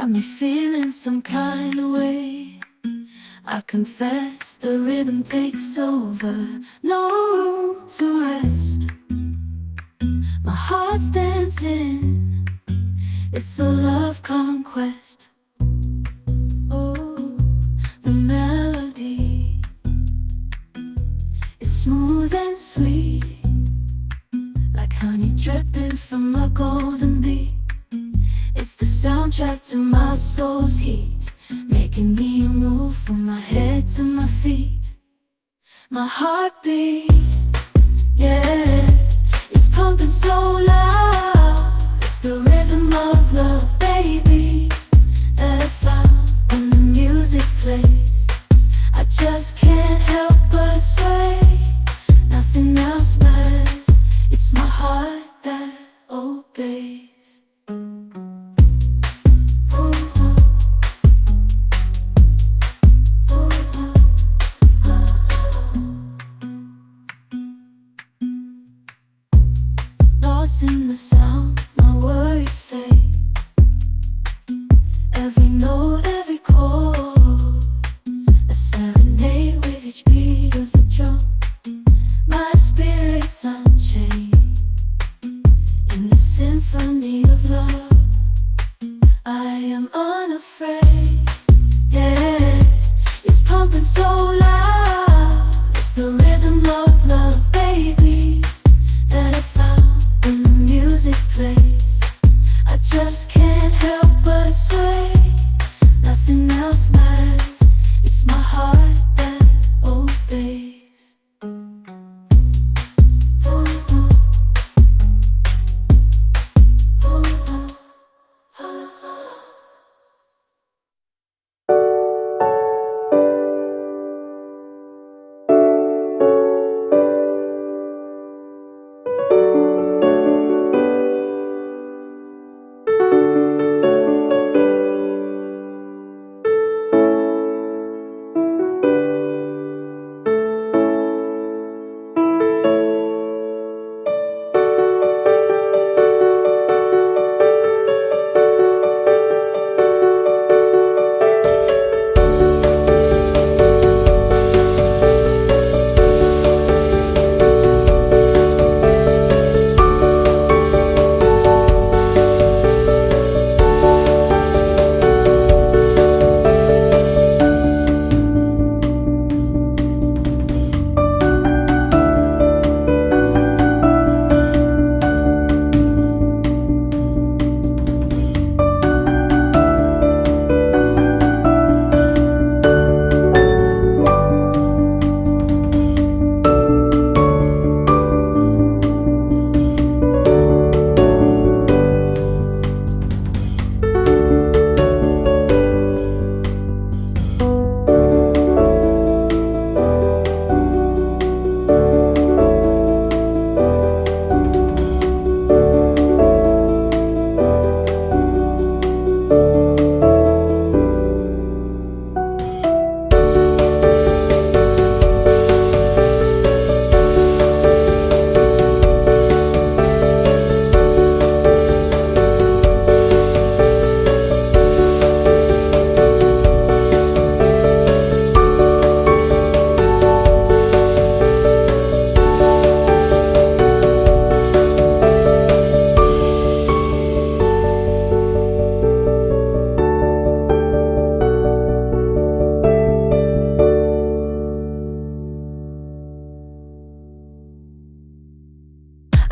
got me feeling some kind of way. I confess the rhythm takes over, no room to rest. My heart's dancing, it's a love conquest. Oh, the melody, it's smooth and sweet, like honey dripping from a golden bee. It's the soundtrack to my soul's heat, making me move from my head to my feet. My heartbeat, yeah, it's pumping so loud. It's the rhythm of love, baby, that I found when the music plays. I just can't help but sway. Nothing else matters. It's my heart that obeys. Lost in the sound, my worries fade. Every note, every chord, a serenade with each beat of the drum. My spirit's unchained in the symphony of love. I am unafraid, yeah, it's pumping so loud. It's the rhythm of love, baby, that I found when the music plays. I just can't help but sway. Nothing else matters. It's my heart that obeys.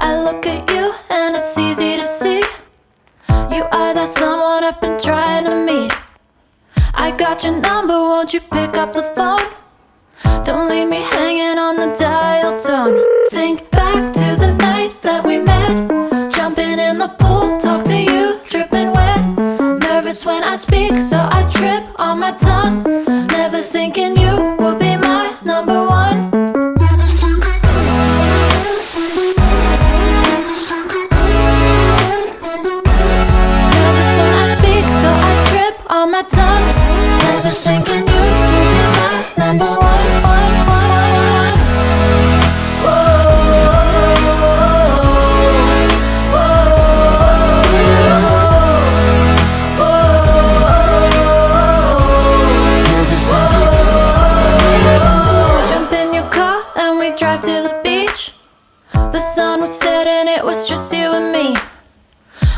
I look at you and it's easy to see you are that someone I've been trying to meet. I got your number, won't you pick up the phone? Don't leave me hanging on the dial tone. Think back to the night that we met, jumping in the pool, talk to you, dripping wet. Nervous when I speak, so I trip on my tongue. Never thinking you would be my number one. On my tongue, never thinking you would be my number one. Whoa, whoa, whoa, whoa. drove to the beach. The sun was setting, it was just you and me.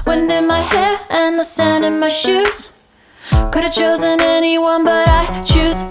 Wind in my hair and the sand in my shoes. Could've chosen anyone, but I choose